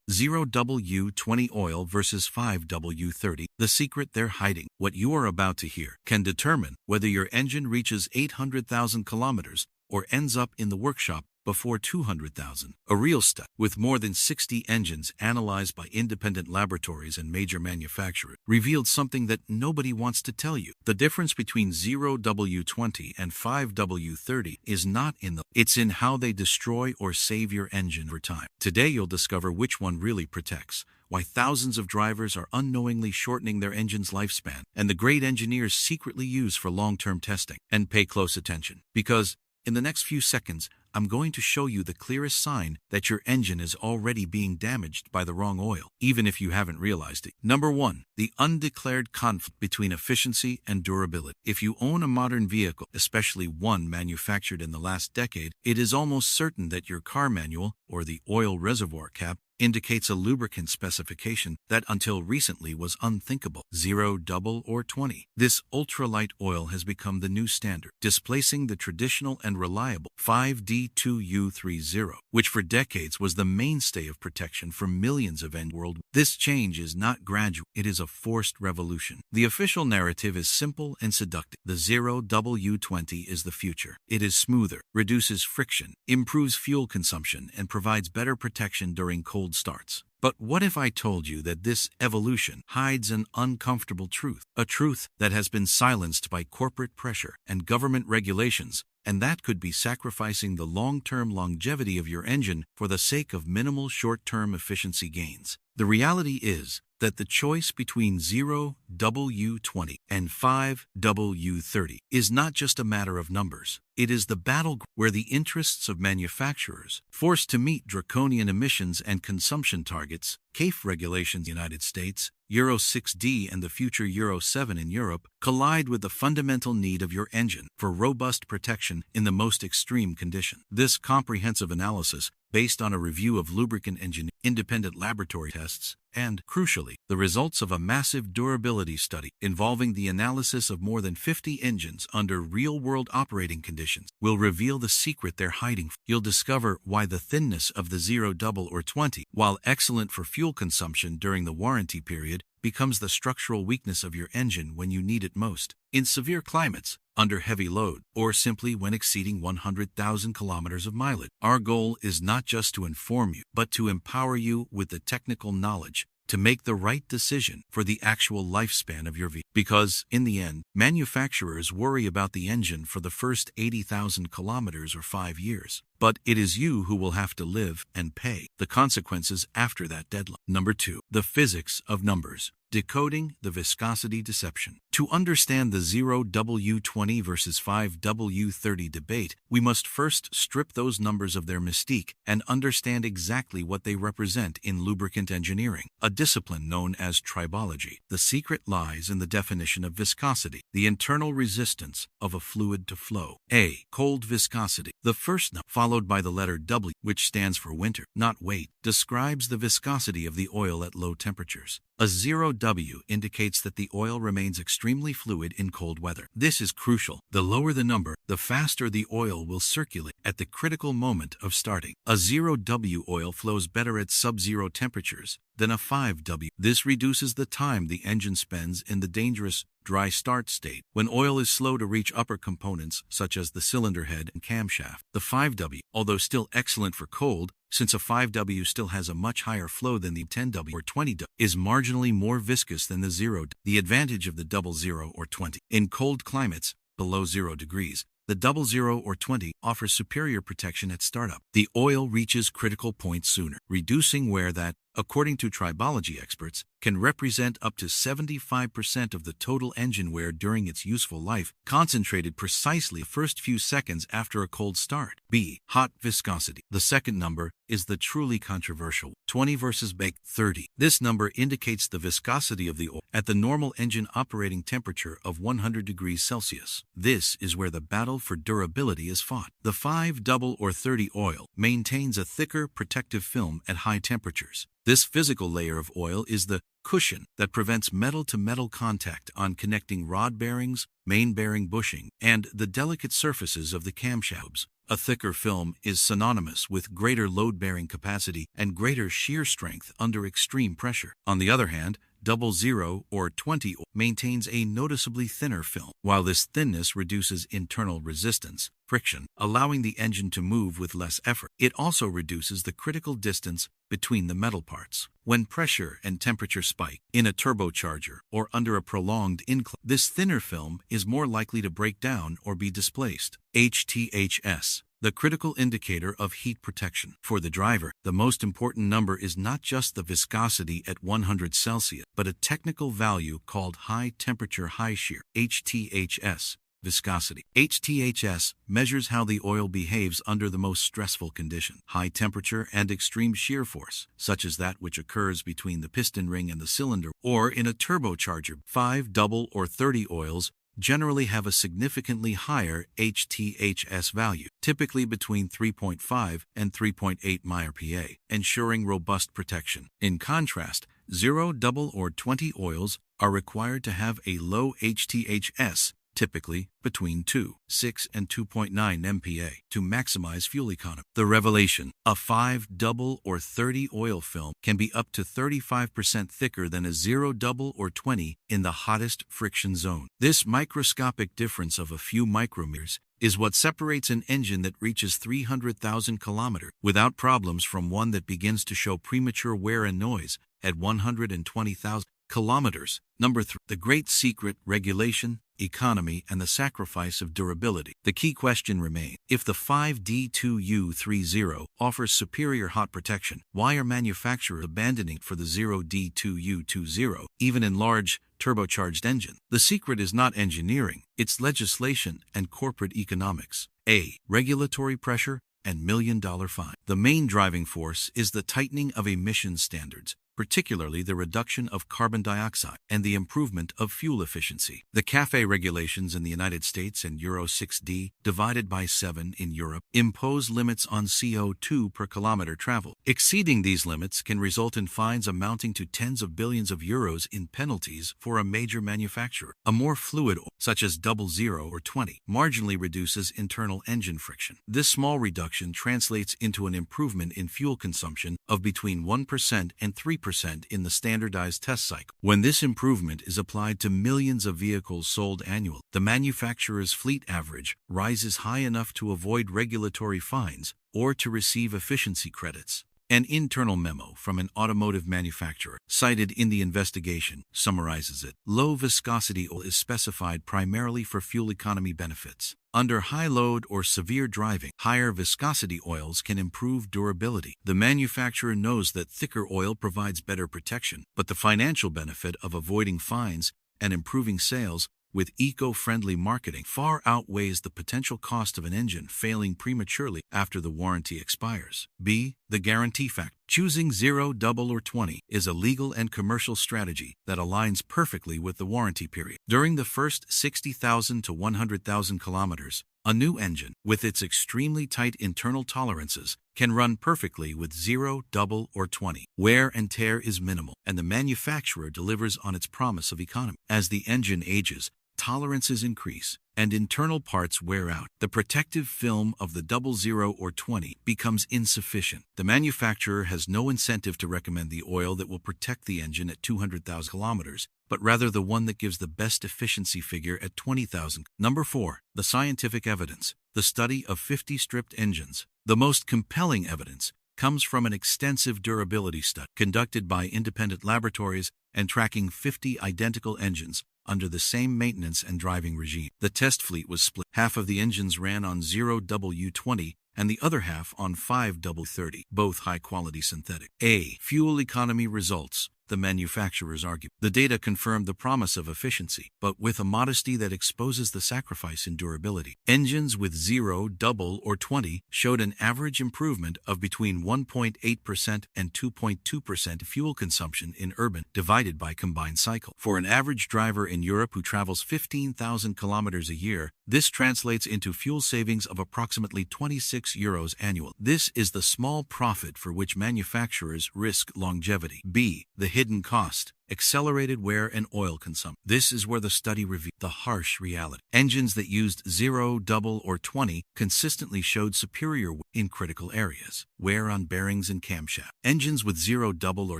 0W-20 oil versus 5W-30. The secret they're hiding. What you are about to hear can determine whether your engine reaches 800,000 kilometers or ends up in the workshop before 200,000. A real study. With more than 60 engines analyzed by independent laboratories and major manufacturers, revealed something that nobody wants to tell you. The difference between 0W-20 and 5W-30 is not it's in how they destroy or save your engine over time. Today you'll discover which one really protects, why thousands of drivers are unknowingly shortening their engine's lifespan, and the great engineers secretly use for long-term testing. And pay close attention, because in the next few seconds, I'm going to show you the clearest sign that your engine is already being damaged by the wrong oil, even if you haven't realized it. Number 1. The undeclared conflict between efficiency and durability. If you own a modern vehicle, especially one manufactured in the last decade, it is almost certain that your car manual, or the oil reservoir cap, indicates a lubricant specification that until recently was unthinkable: 0W-20. This ultralight oil has become the new standard, displacing the traditional and reliable 5W-30, which for decades was the mainstay of protection for millions of end world. This change is not gradual, it is a forced revolution. The official narrative is simple and seductive. The 0W-20 is the future. It is smoother, reduces friction, improves fuel consumption, and provides better protection during cold starts. But what if I told you that this evolution hides an uncomfortable truth, a truth that has been silenced by corporate pressure and government regulations, and that could be sacrificing the long-term longevity of your engine for the sake of minimal short-term efficiency gains? The reality is that the choice between 0W-20 and 5W-30 is not just a matter of numbers. It is the battle where the interests of manufacturers, forced to meet draconian emissions and consumption targets, CAFE regulations in the United States, Euro 6D and the future Euro 7 in Europe, collide with the fundamental need of your engine for robust protection in the most extreme condition. This comprehensive analysis, based on a review of lubricant engine independent laboratory tests, and, crucially, the results of a massive durability study involving the analysis of more than 50 engines under real-world operating conditions, will reveal the secret they're hiding. You'll discover why the thinness of the 0W-20, while excellent for fuel consumption during the warranty period, becomes the structural weakness of your engine when you need it most. In severe climates, under heavy load, or simply when exceeding 100,000 kilometers of mileage. Our goal is not just to inform you, but to empower you with the technical knowledge to make the right decision for the actual lifespan of your vehicle. Because, in the end, manufacturers worry about the engine for the first 80,000 kilometers or 5 years. But it is you who will have to live and pay the consequences after that deadline. Number 2. The physics of numbers. Decoding the viscosity deception. To understand the 0W-20 versus 5W-30 debate, we must first strip those numbers of their mystique and understand exactly what they represent in lubricant engineering, a discipline known as tribology. The secret lies in the definition of viscosity, the internal resistance of a fluid to flow. A. Cold viscosity. The first number, followed by the letter W, which stands for winter, not weight, describes the viscosity of the oil at low temperatures. A 0W indicates that the oil remains extremely fluid in cold weather. This is crucial. The lower the number, the faster the oil will circulate at the critical moment of starting. A 0W oil flows better at sub-zero temperatures than a 5W. This reduces the time the engine spends in the dangerous dry start state, when oil is slow to reach upper components such as the cylinder head and camshaft. The 5W, although still excellent for cold, since a 5W still has a much higher flow than the 10W or 20W, is marginally more viscous than the 0W. The advantage of the 00 or 20. In cold climates, below 0 degrees, the 00 or 20 offers superior protection at startup. The oil reaches critical points sooner, reducing wear that, according to tribology experts, can represent up to 75% of the total engine wear during its useful life, concentrated precisely the first few seconds after a cold start. B. Hot viscosity. The second number is the truly controversial 20 versus 30. This number indicates the viscosity of the oil at the normal engine operating temperature of 100 degrees Celsius. This is where the battle for durability is fought. The 5W-30 oil maintains a thicker protective film at high temperatures. This physical layer of oil is the cushion that prevents metal-to-metal contact on connecting rod bearings, main bearing bushing, and the delicate surfaces of the camshafts. A thicker film is synonymous with greater load-bearing capacity and greater shear strength under extreme pressure. On the other hand, 0W-20 maintains a noticeably thinner film. While this thinness reduces internal resistance, friction, allowing the engine to move with less effort, it also reduces the critical distance between the metal parts. When pressure and temperature spike in a turbocharger or under a prolonged incline, this thinner film is more likely to break down or be displaced. HTHS, the critical indicator of heat protection. For the driver, the most important number is not just the viscosity at 100 Celsius, but a technical value called high temperature high shear, HTHS. Viscosity. HTHS measures how the oil behaves under the most stressful condition. High temperature and extreme shear force, such as that which occurs between the piston ring and the cylinder, or in a turbocharger. 5W-30 oils generally have a significantly higher HTHS value, typically between 3.5 and 3.8 mpa, ensuring robust protection. In contrast, 0W-20 oils are required to have a low HTHS, typically between 2.6 and 2.9 mpa, to maximize fuel economy. The revelation: a 5W-30 oil film can be up to 35% thicker than a 0W-20 in the hottest friction zone. This microscopic difference of a few micrometers is what separates an engine that reaches 300,000 kilometers without problems from one that begins to show premature wear and noise at 120,000 kilometers. Number 3. The great secret: regulation, economy, and the sacrifice of durability. The key question remains: if the 5W-30 offers superior hot protection, why are manufacturers abandoning it for the 0W-20, even in large, turbocharged engines? The secret is not engineering, it's legislation and corporate economics. A. Regulatory pressure and million-dollar fine. The main driving force is the tightening of emissions standards, particularly the reduction of carbon dioxide and the improvement of fuel efficiency. The CAFE regulations in the United States and Euro 6D, divided by 7 in Europe, impose limits on CO2 per kilometer traveled. Exceeding these limits can result in fines amounting to tens of billions of euros in penalties for a major manufacturer. A more fluid oil, such as 0W-20, marginally reduces internal engine friction. This small reduction translates into an improvement in fuel consumption of between 1% and 3% in the standardized test cycle. When this improvement is applied to millions of vehicles sold annually, the manufacturer's fleet average rises high enough to avoid regulatory fines or to receive efficiency credits. An internal memo from an automotive manufacturer cited in the investigation summarizes it. Low viscosity oil is specified primarily for fuel economy benefits. Under high load or severe driving, higher viscosity oils can improve durability. The manufacturer knows that thicker oil provides better protection, but the financial benefit of avoiding fines and improving sales with eco-friendly marketing far outweighs the potential cost of an engine failing prematurely after the warranty expires. B. The guarantee factor. Choosing 0W-20 is a legal and commercial strategy that aligns perfectly with the warranty period. During the first 60,000 to 100,000 kilometers, a new engine, with its extremely tight internal tolerances, can run perfectly with 0W-20. Wear and tear is minimal, and the manufacturer delivers on its promise of economy. As the engine ages, tolerances increase, and internal parts wear out. The protective film of the 0W-20 becomes insufficient. The manufacturer has no incentive to recommend the oil that will protect the engine at 200,000 kilometers, but rather the one that gives the best efficiency figure at 20,000. Number 4. The scientific evidence. The study of 50 stripped engines. The most compelling evidence comes from an extensive durability study conducted by independent laboratories and tracking 50 identical engines under the same maintenance and driving regime. The test fleet was split. Half of the engines ran on 0W-20 and the other half on 5W-30, both high-quality synthetic. A. Fuel economy results. The manufacturers argue. The data confirmed the promise of efficiency, but with a modesty that exposes the sacrifice in durability. Engines with 0W-20 showed an average improvement of between 1.8% and 2.2% fuel consumption in urban, divided by combined cycle. For an average driver in Europe who travels 15,000 kilometers a year, this translates into fuel savings of approximately 26 euros annual. This is the small profit for which manufacturers risk longevity. B. The hidden cost, accelerated wear and oil consumption. This is where the study revealed the harsh reality. Engines that used 0, double, or 20 consistently showed superior wear in critical areas. Wear on bearings and camshaft. Engines with 0, double, or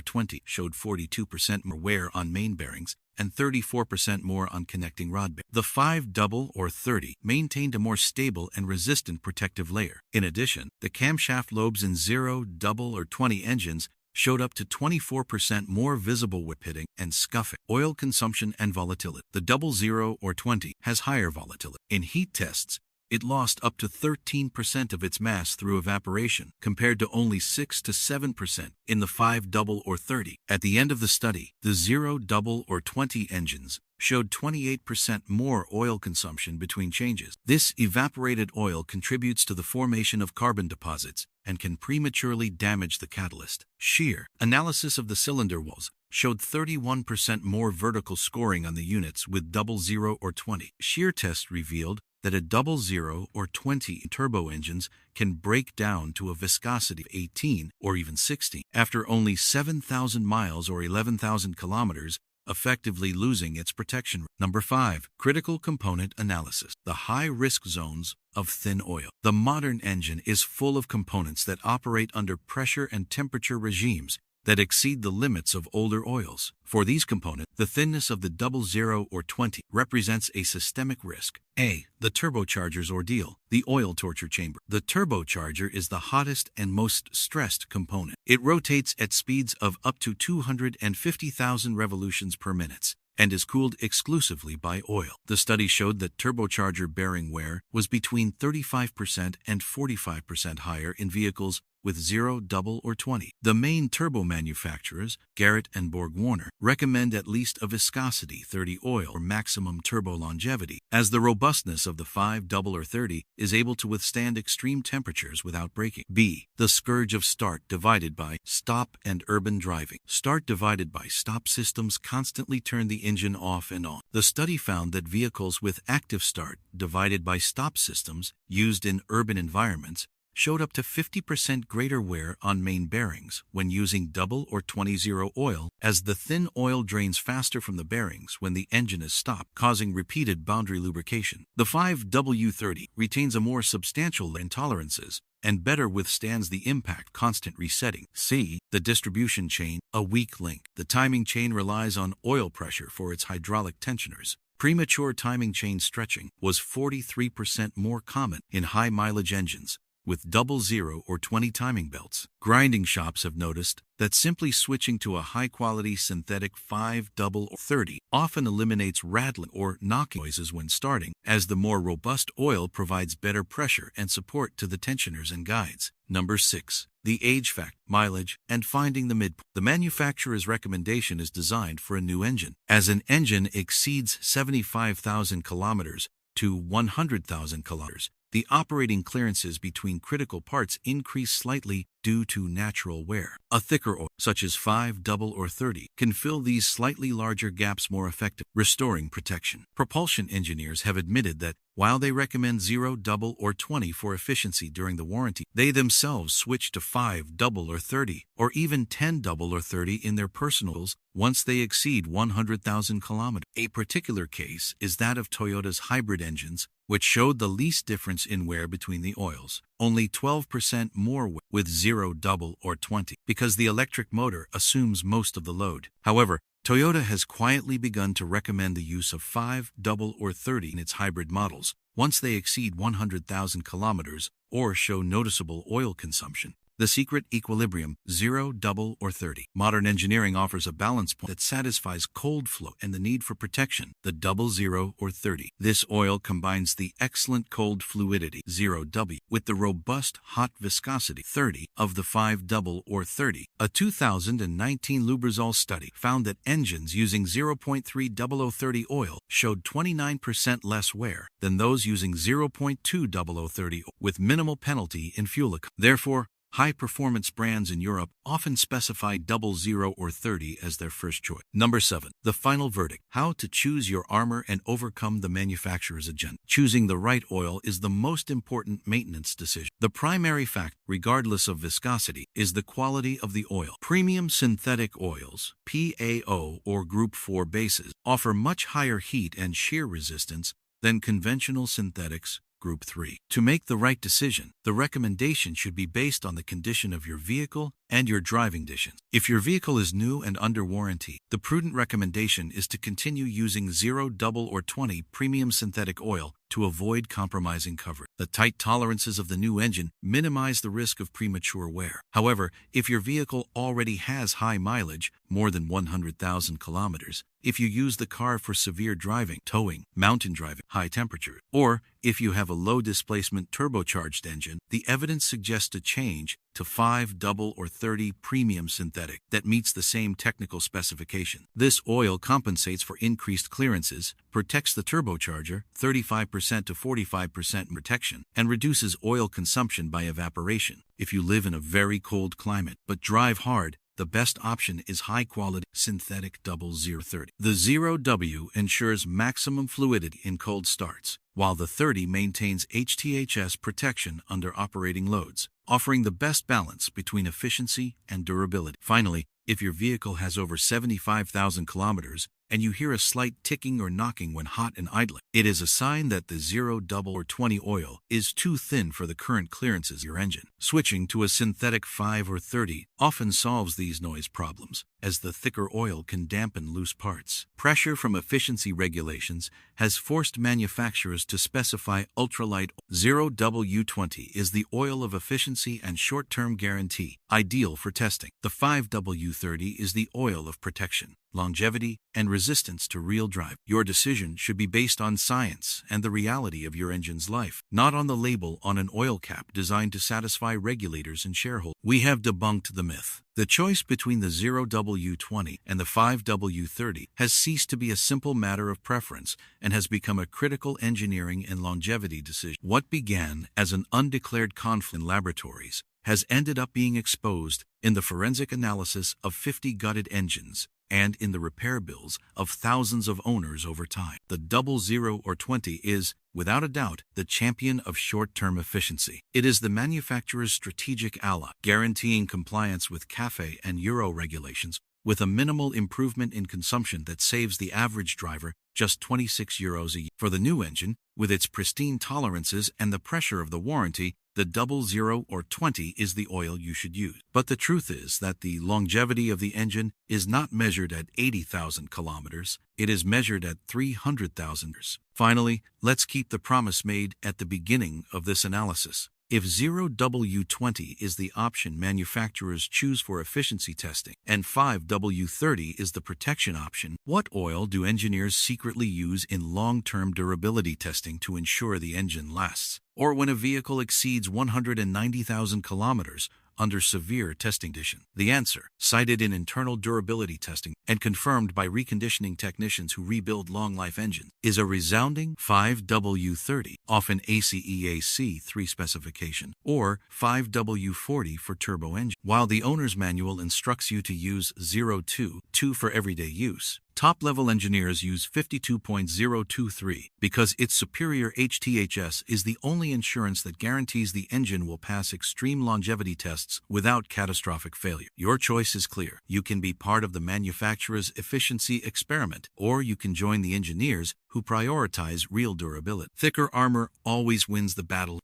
20 showed 42% more wear on main bearings and 34% more on connecting rod bearings. The 5W-30 maintained a more stable and resistant protective layer. In addition, the camshaft lobes in 0, double, or 20 engines showed up to 24% more visible whip hitting and scuffing. Oil consumption and volatility. The 0, or 20 has higher volatility. In heat tests, it lost up to 13% of its mass through evaporation, compared to only 6 to 7% in the 5W-30. At the end of the study, the 0, double, or 20 engines showed 28% more oil consumption between changes. This evaporated oil contributes to the formation of carbon deposits and can prematurely damage the catalyst. Shear. Analysis of the cylinder walls showed 31% more vertical scoring on the units with 0, or 20. Shear tests revealed that a 0, or 20 turbo engines can break down to a viscosity of 18 or even 16 after only 7,000 miles or 11,000 kilometers, effectively losing its protection. Number 5. Critical component analysis. The high-risk zones of thin oil. The modern engine is full of components that operate under pressure and temperature regimes that exceed the limits of older oils. For these components, the thinness of the 0, or 20 represents a systemic risk. A. The turbocharger's ordeal. The oil torture chamber. The turbocharger is the hottest and most stressed component. It rotates at speeds of up to 250,000 revolutions per minute and is cooled exclusively by oil. The study showed that turbocharger bearing wear was between 35% and 45% higher in vehicles with 0, double, or 20. The main turbo manufacturers, Garrett and Borg-Warner, recommend at least a viscosity 30 oil for maximum turbo longevity, as the robustness of the 5W-30 is able to withstand extreme temperatures without breaking. B. The scourge of start divided by stop and urban driving. Start divided by stop systems constantly turn the engine off and on. The study found that vehicles with active start divided by stop systems used in urban environments showed up to 50% greater wear on main bearings when using 0 or 20 oil, as the thin oil drains faster from the bearings when the engine is stopped, causing repeated boundary lubrication. The 5W-30 retains a more substantial intolerances and better withstands the impact constant resetting. C. The distribution chain, a weak link. The timing chain relies on oil pressure for its hydraulic tensioners. Premature timing chain stretching was 43% more common in high-mileage engines with 0 or 20 timing belts. Grinding shops have noticed that simply switching to a high-quality synthetic 5W-30 often eliminates rattling or knocking noises when starting, as the more robust oil provides better pressure and support to the tensioners and guides. Number 6. The age factor, mileage, and finding the midpoint. The manufacturer's recommendation is designed for a new engine. As an engine exceeds 75,000 kilometers to 100,000 kilometers, the operating clearances between critical parts increase slightly due to natural wear. A thicker oil, such as 5W-30, can fill these slightly larger gaps more effectively, restoring protection. Propulsion engineers have admitted that while they recommend 0, double, or 20 for efficiency during the warranty, they themselves switch to 5W-30 or even 10W-30 in their personals once they exceed 100,000 kilometers. A particular case is that of Toyota's hybrid engines, which showed the least difference in wear between the oils, only 12% more with 0, double, or 20, because the electric motor assumes most of the load. However, Toyota has quietly begun to recommend the use of 5W-30 in its hybrid models once they exceed 100,000 kilometers or show noticeable oil consumption. The secret equilibrium, 0, double, or 30. Modern engineering offers a balance point that satisfies cold flow and the need for protection, the 0 or 30. This oil combines the excellent cold fluidity, 0W, with the robust hot viscosity, 30, of the 5W-30. A 2019 Lubrizol study found that engines using 0.3W-30 oil showed 29% less wear than those using 0.2W-30 with minimal penalty in fuel economy. Therefore, High-performance brands in Europe often specify 00 or 30 as their first choice. Number 7. The final verdict. How to choose your armor and overcome the manufacturer's agenda. Choosing the right oil is the most important maintenance decision. The primary factor, regardless of viscosity, is the quality of the oil. Premium synthetic oils, PAO or Group 4 bases, offer much higher heat and shear resistance than conventional synthetics, Group 3. To make the right decision, the recommendation should be based on the condition of your vehicle and your driving conditions. If your vehicle is new and under warranty, the prudent recommendation is to continue using 0W-20 premium synthetic oil to avoid compromising coverage. The tight tolerances of the new engine minimize the risk of premature wear. However, if your vehicle already has high mileage, more than 100,000 kilometers, if you use the car for severe driving, towing, mountain driving, high temperature, or if you have a low-displacement turbocharged engine, the evidence suggests a change to 5W-30 premium synthetic that meets the same technical specification. This oil compensates for increased clearances, protects the turbocharger 35% to 45% protection, and reduces oil consumption by evaporation. If you live in a very cold climate but drive hard, the best option is high-quality synthetic 00-30. The 0W ensures maximum fluidity in cold starts, while the 30 maintains HTHS protection under operating loads, offering the best balance between efficiency and durability. Finally, if your vehicle has over 75,000 kilometers and you hear a slight ticking or knocking when hot and idling, it is a sign that the 0W-20 oil is too thin for the current clearances of your engine. Switching to a synthetic 5 or 30 often solves these noise problems, as the thicker oil can dampen loose parts. Pressure from efficiency regulations has forced manufacturers to specify ultralight. 0W-20 is the oil of efficiency and short-term guarantee, ideal for testing. The 5W-30 is the oil of protection, longevity, and resistance to real drive. Your decision should be based on science and the reality of your engine's life, not on the label on an oil cap designed to satisfy regulators and shareholders. We have debunked the myth. The choice between the 0W-20 and the 5W-30 has ceased to be a simple matter of preference and has become a critical engineering and longevity decision. What began as an undeclared conflict in laboratories has ended up being exposed in the forensic analysis of 50 gutted engines and in the repair bills of thousands of owners over time. The 00-20 is, without a doubt, the champion of short-term efficiency. It is the manufacturer's strategic ally, guaranteeing compliance with CAFE and Euro regulations, with a minimal improvement in consumption that saves the average driver just €26 a year. For the new engine, with its pristine tolerances and the pressure of the warranty, the 00-20 is the oil you should use. But the truth is that the longevity of the engine is not measured at 80,000 kilometers, it is measured at 300,000. Finally, let's keep the promise made at the beginning of this analysis. If 0W-20 is the option manufacturers choose for efficiency testing, and 5W-30 is the protection option, what oil do engineers secretly use in long-term durability testing to ensure the engine lasts? Or when a vehicle exceeds 190,000 kilometers under severe testing conditions? The answer, cited in internal durability testing and confirmed by reconditioning technicians who rebuild long-life engines, is a resounding 5W-30, often ACEAC 3 specification, or 5W-40 for turbo engine. While the owner's manual instructs you to use 0.2 for everyday use, top-level engineers use 52.023 because its superior HTHS is the only insurance that guarantees the engine will pass extreme longevity tests without catastrophic failure. Your choice is clear. You can be part of the manufacturer's efficiency experiment, or you can join the engineers who prioritize real durability. Thicker armor always wins the battle.